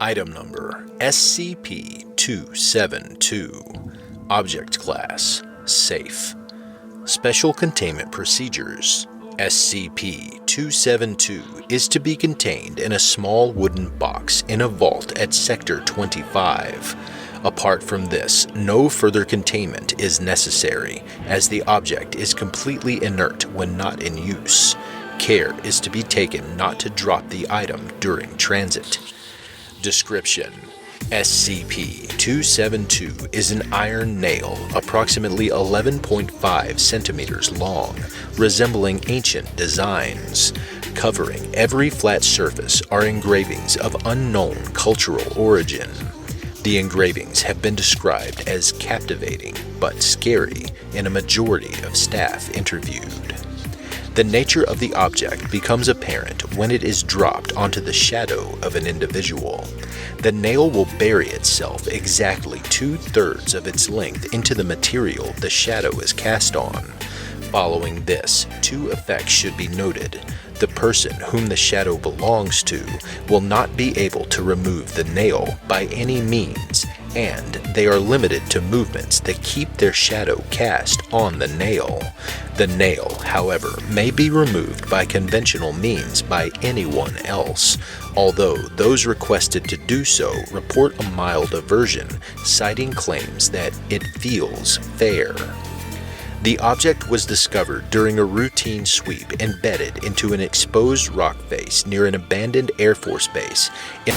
Item Number SCP-272. Object Class Safe. Special Containment Procedures. SCP-272 is to be contained in a small wooden box in a vault at Sector 25. Apart from this, no further containment is necessary, as the object is completely inert when not in use. Care is to be taken not to drop the item during transit. Description: SCP-272 is an iron nail approximately 11.5 centimeters long, resembling ancient designs. Covering every flat surface are engravings of unknown cultural origin. The engravings have been described as captivating but scary in a majority of staff interviewed. The nature of the object becomes apparent when it is dropped onto the shadow of an individual. The nail will bury itself exactly 2/3 of its length into the material the shadow is cast on. Following this, two effects should be noted. The person whom the shadow belongs to will not be able to remove the nail by any means, and they are limited to movements that keep their shadow cast on the nail. The nail, however, may be removed by conventional means by anyone else, although those requested to do so report a mild aversion, citing claims that it feels fair. The object was discovered during a routine sweep embedded into an exposed rock face near an abandoned Air Force base in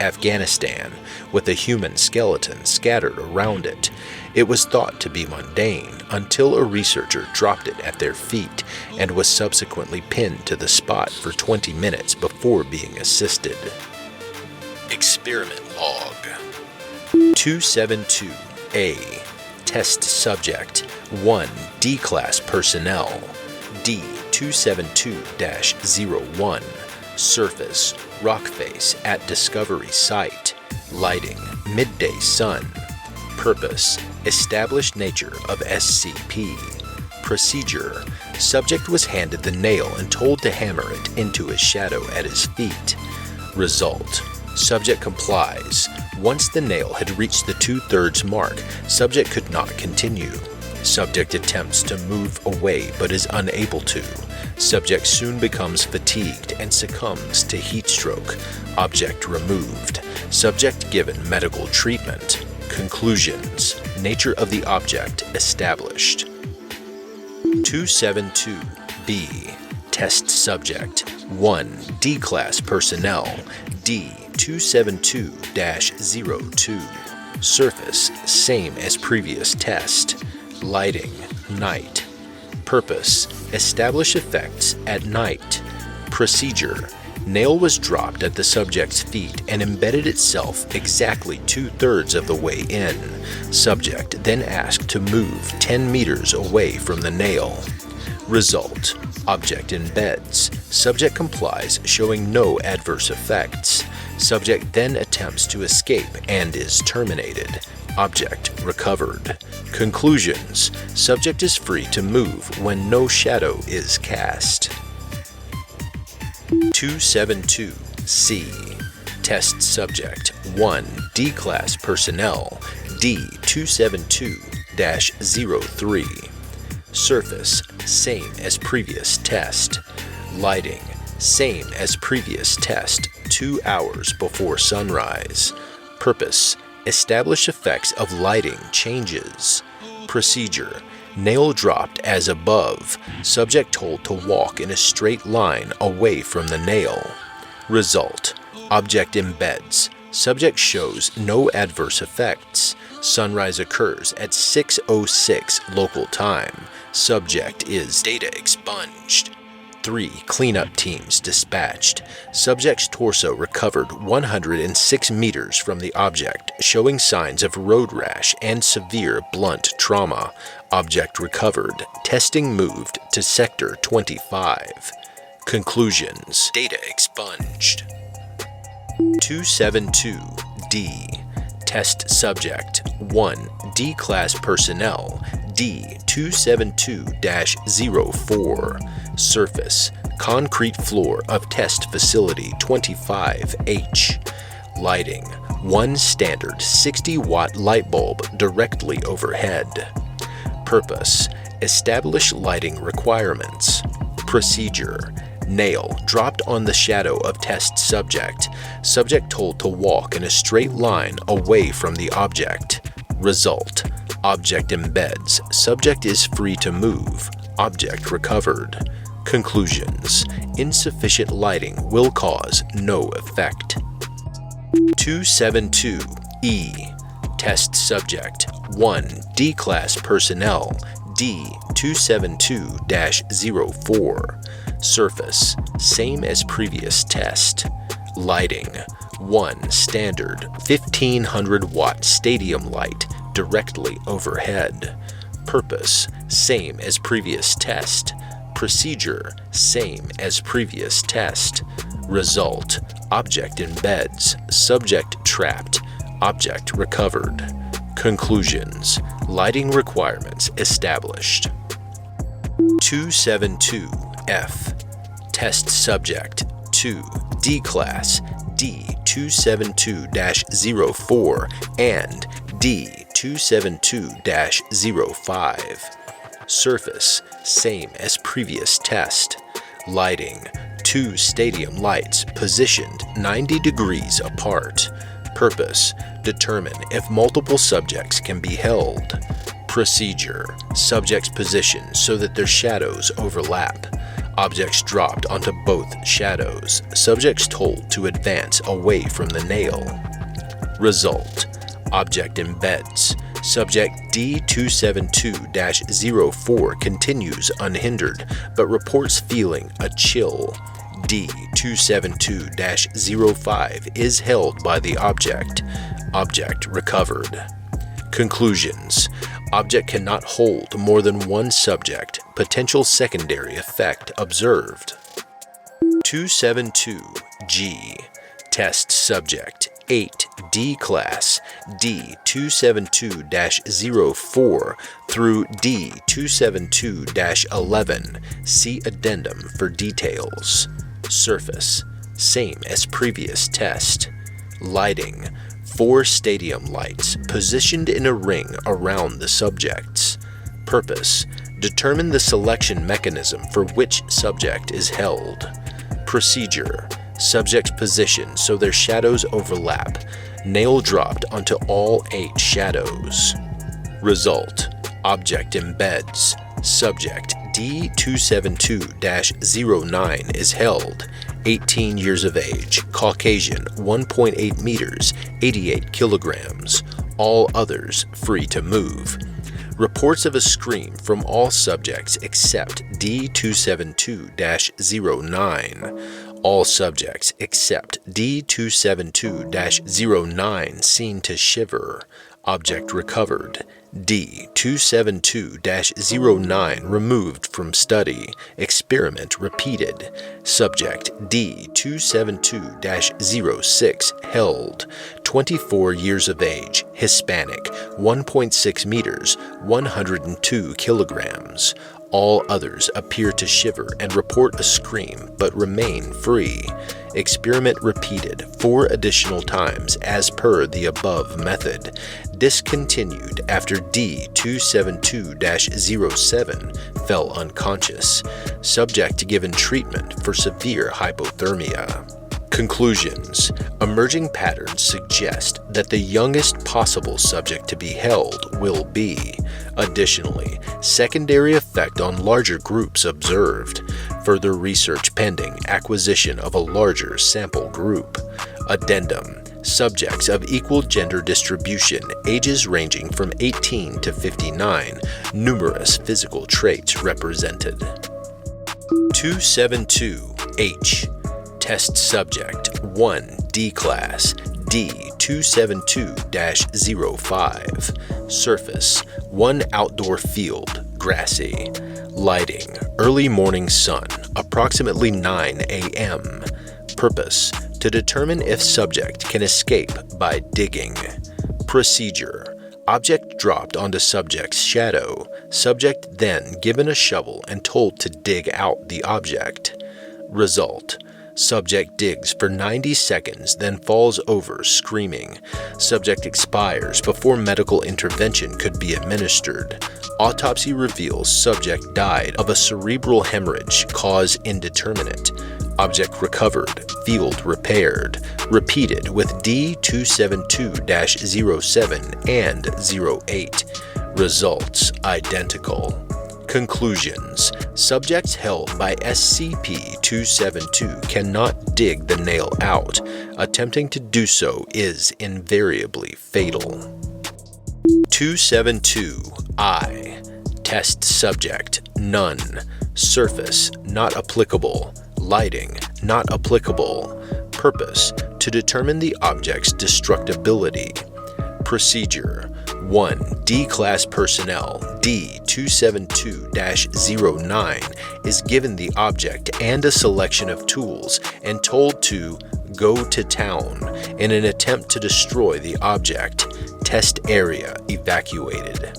Afghanistan, with a human skeleton scattered around it. It was thought to be mundane until a researcher dropped it at their feet and was subsequently pinned to the spot for 20 minutes before being assisted. Experiment Log 272-A. Test Subject 1 D-Class Personnel D-272-01. Surface: rock face at Discovery Site. Lighting: midday sun. Purpose: established nature of SCP. Procedure: subject was handed the nail and told to hammer it into his shadow at his feet. Result: subject complies. Once the nail had reached the 2/3 mark, subject could not continue. Subject attempts to move away but is unable to. Subject soon becomes fatigued and succumbs to heat stroke. Object removed. Subject given medical treatment. Conclusions: nature of the object established. 272-B. Test Subject 1 D-Class Personnel D-272-02. Surface: same as previous test. Lighting: night. Purpose: establish effects at night. Procedure: nail was dropped at the subject's feet and embedded itself exactly 2/3 of the way in. Subject then asked to move 10 meters away from the nail. Result: object embeds. Subject complies, showing no adverse effects. Subject then attempts to escape and is terminated. Object recovered. Conclusions: subject is free to move when no shadow is cast. 272-C. Test Subject 1 D-Class Personnel D-272-03. Surface: same as previous test. Lighting: same as previous test, 2 hours before sunrise. Purpose: establish effects of lighting changes. Procedure: nail dropped as above. Subject told to walk in a straight line away from the nail. Result: object embeds. Subject shows no adverse effects. Sunrise occurs at 6:06 local time. Subject is data expunged. 3 cleanup teams dispatched. Subject's torso recovered 106 meters from the object, showing signs of road rash and severe blunt trauma. Object recovered. Testing moved to Sector 25. Conclusions: data expunged. 272-D. Test Subject 1 D-Class Personnel D-272-04. Surface: concrete floor of Test Facility 25H. Lighting: one standard 60-watt light bulb directly overhead. Purpose: establish lighting requirements. Procedure: nail dropped on the shadow of test subject. Subject told to walk in a straight line away from the object. Result: object embeds. Subject is free to move. Object recovered. Conclusions: insufficient lighting will cause no effect. 272-E. Test subject: 1 D-Class personnel, D-272-04. Surface: same as previous test. Lighting: 1 standard 1500-watt stadium light directly overhead. Purpose: same as previous test. Procedure: same as previous test. Result: object embeds. Subject trapped. Object recovered. Conclusions: lighting requirements established. 272-F. Test subject: 2 D-Class, D-272-04 and D-272-05. Surface: same as previous test. Lighting: 2 stadium lights positioned 90 degrees apart. Purpose: determine if multiple subjects can be held. Procedure: subjects positioned so that their shadows overlap. Objects dropped onto both shadows. Subjects told to advance away from the nail. Result: object embeds. Subject D-272-04 continues unhindered, but reports feeling a chill. D-272-05 is held by the object. Object recovered. Conclusions: object cannot hold more than 1 subject. Potential secondary effect observed. 272-G. Test subject: 8 D-Class, D-272-04 through D-272-11. See addendum for details. Surface: same as previous test. Lighting: 4 stadium lights positioned in a ring around the subjects. Purpose: determine the selection mechanism for which subject is held. Procedure: subjects positioned so their shadows overlap. Nail dropped onto all 8 shadows. Result: object embeds. Subject D-272-09 is held. 18 years of age, Caucasian, 1.8 meters, 88 kilograms. All others free to move. Reports of a scream from all subjects except D-272-09. All subjects except D-272-09 seen to shiver. Object recovered. D-272-09 removed from study. Experiment repeated. Subject D-272-06 held. 24 years of age, Hispanic, 1.6 meters, 102 kilograms. All others appear to shiver and report a scream, but remain free. Experiment repeated 4 additional times as per the above method. Discontinued after D-272-07 fell unconscious. Subject given treatment for severe hypothermia. Conclusions: emerging patterns suggest that the youngest possible subject to be held will be. Additionally, secondary effect on larger groups observed. Further research pending acquisition of a larger sample group. Addendum: subjects of equal gender distribution, ages ranging from 18 to 59, numerous physical traits represented. 272-H. Test subject: 1 D-Class, D-272-05. Surface: 1 outdoor field, grassy. Lighting: early morning sun, approximately 9 a.m. Purpose: to determine if subject can escape by digging. Procedure: object dropped onto subject's shadow. Subject then given a shovel and told to dig out the object. Result: Subject digs for 90 seconds, then falls over screaming. Subject expires before medical intervention could be administered. Autopsy reveals subject died of a cerebral hemorrhage, cause indeterminate. Object recovered, field repaired. Repeated with D-272-07 and 08. Results identical. Conclusions. Subjects held by SCP-272 cannot dig the nail out. Attempting to do so is invariably fatal. 272-I. Test subject, none. Surface, not applicable. Lighting, not applicable. Purpose, to determine the object's destructibility. Procedure. 1. D-Class personnel D-272-09 is given the object and a selection of tools and told to go to town in an attempt to destroy the object. Test area evacuated.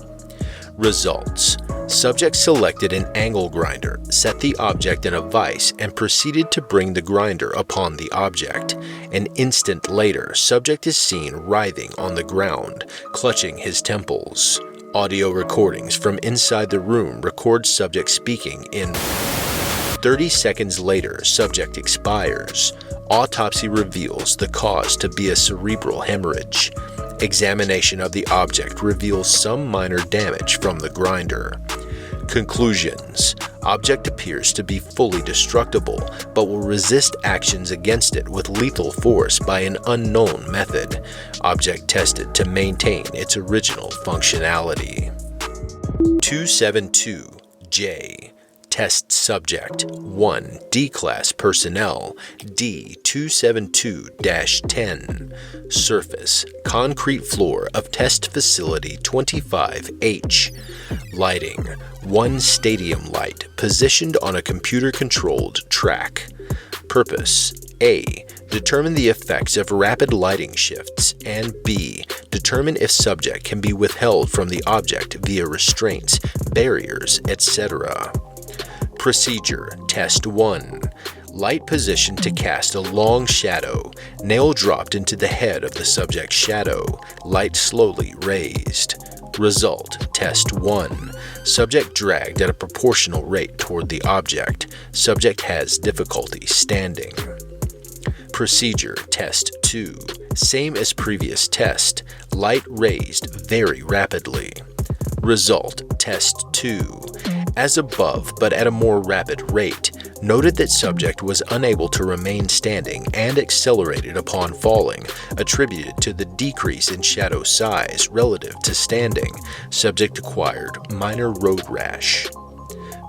Results. Subject selected an angle grinder, set the object in a vise, and proceeded to bring the grinder upon the object. An instant later, subject is seen writhing on the ground, clutching his temples. Audio recordings from inside the room record subject speaking in 30 seconds later, subject expires. Autopsy reveals the cause to be a cerebral hemorrhage. Examination of the object reveals some minor damage from the grinder. Conclusions. Object appears to be fully destructible, but will resist actions against it with lethal force by an unknown method. Object tested to maintain its original functionality. 272-J. Test subject, 1. D-Class personnel, D-272-10. Surface, concrete floor of test facility 25H. Lighting, 1 stadium light positioned on a computer-controlled track. Purpose, A. Determine the effects of rapid lighting shifts, and B. Determine if subject can be withheld from the object via restraints, barriers, etc. Procedure. Test 1. Light positioned to cast a long shadow. Nail dropped into the head of the subject's shadow. Light slowly raised. Result. Test 1. Subject dragged at a proportional rate toward the object. Subject has difficulty standing. Procedure. Test 2. Same as previous test. Light raised very rapidly. Result. Test 2. As above, but at a more rapid rate. Noted that subject was unable to remain standing and accelerated upon falling, attributed to the decrease in shadow size relative to standing. Subject acquired minor road rash.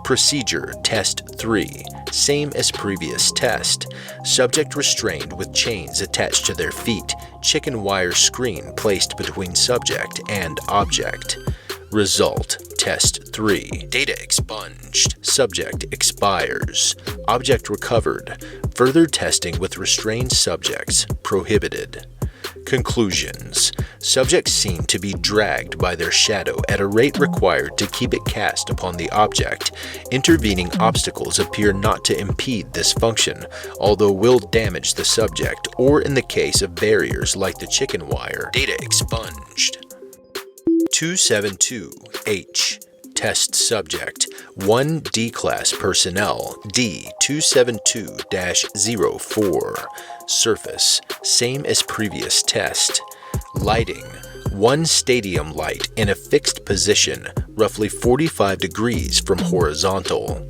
Procedure. Test 3. Same as previous test. Subject restrained with chains attached to their feet. Chicken wire screen placed between subject and object. Result. Test 3. Data expunged. Subject expires. Object recovered. Further testing with restrained subjects prohibited. Conclusions. Subjects seem to be dragged by their shadow at a rate required to keep it cast upon the object. Intervening obstacles appear not to impede this function, although will damage the subject, or in the case of barriers like the chicken wire. Data expunged. 272-H. Test subject, 1 D-Class personnel, D-272-04. Surface, same as previous test. Lighting, 1 stadium light in a fixed position, roughly 45 degrees from horizontal.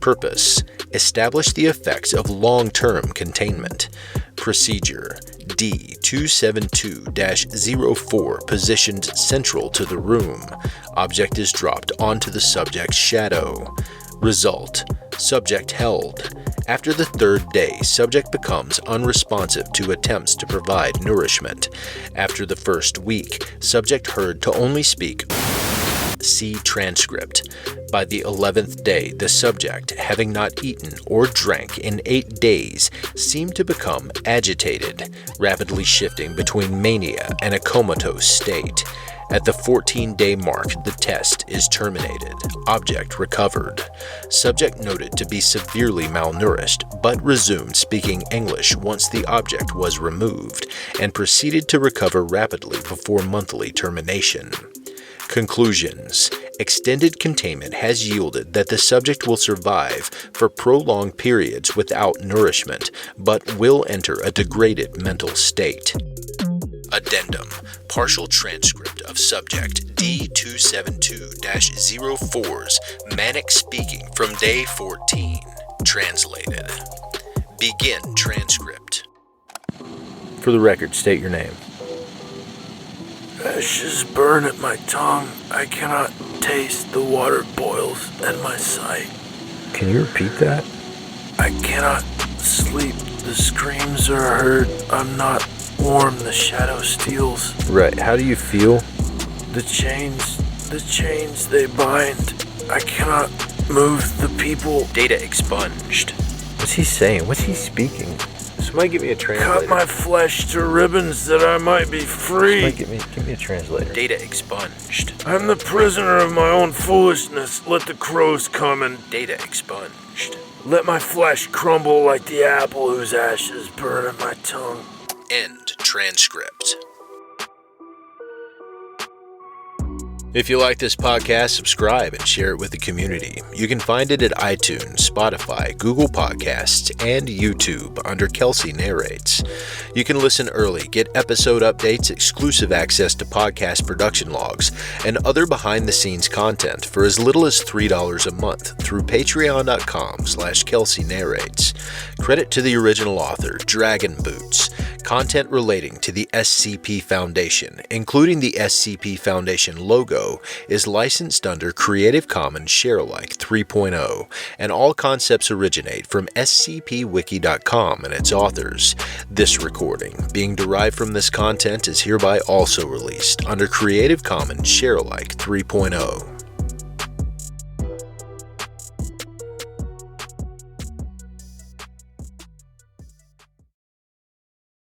Purpose, establish the effects of long-term containment. Procedure, D-272-04 positioned central to the room. Object is dropped onto the subject's shadow. Result, subject held. After the 3rd day, subject becomes unresponsive to attempts to provide nourishment. After the 1st week, subject heard to only speak. See transcript. By the 11th day, the subject, having not eaten or drank in 8 days, seemed to become agitated, rapidly shifting between mania and a comatose state. At the 14-day mark, the test is terminated. Object recovered. Subject noted to be severely malnourished, but resumed speaking English once the object was removed, and proceeded to recover rapidly before monthly termination. Conclusions. Extended containment has yielded that the subject will survive for prolonged periods without nourishment, but will enter a degraded mental state. Addendum. Partial transcript of subject D272-04's manic speaking from day 14. Translated. Begin transcript. For the record, state your name. Ashes burn at my tongue. I cannot taste. The water boils at my sight. Can you repeat that? I cannot sleep. The screams are heard. I'm not warm. The shadow steals. Right. How do you feel? The chains they bind. I cannot move the people. Data expunged. What's he saying? What's he speaking? Somebody give me a translator. Cut my flesh to ribbons that I might be free. Somebody give me a translator. Data expunged. I'm the prisoner of my own foolishness. Let the crows come and Data expunged. let my flesh crumble like the apple whose ashes burn in my tongue. End transcript. If you like this podcast, subscribe and share it with the community. You can find it at iTunes, Spotify, Google Podcasts, and YouTube under Kelsey Narrates. You can listen early, get episode updates, exclusive access to podcast production logs, and other behind-the-scenes content for as little as $3 a month through patreon.com/Kelsey Narrates. Credit to the original author, Dragonboots. Content relating to the SCP Foundation, including the SCP Foundation logo, is licensed under Creative Commons Sharealike 3.0, and all concepts originate from scpwiki.com and its authors. This recording, being derived from this content, is hereby also released under Creative Commons Sharealike 3.0.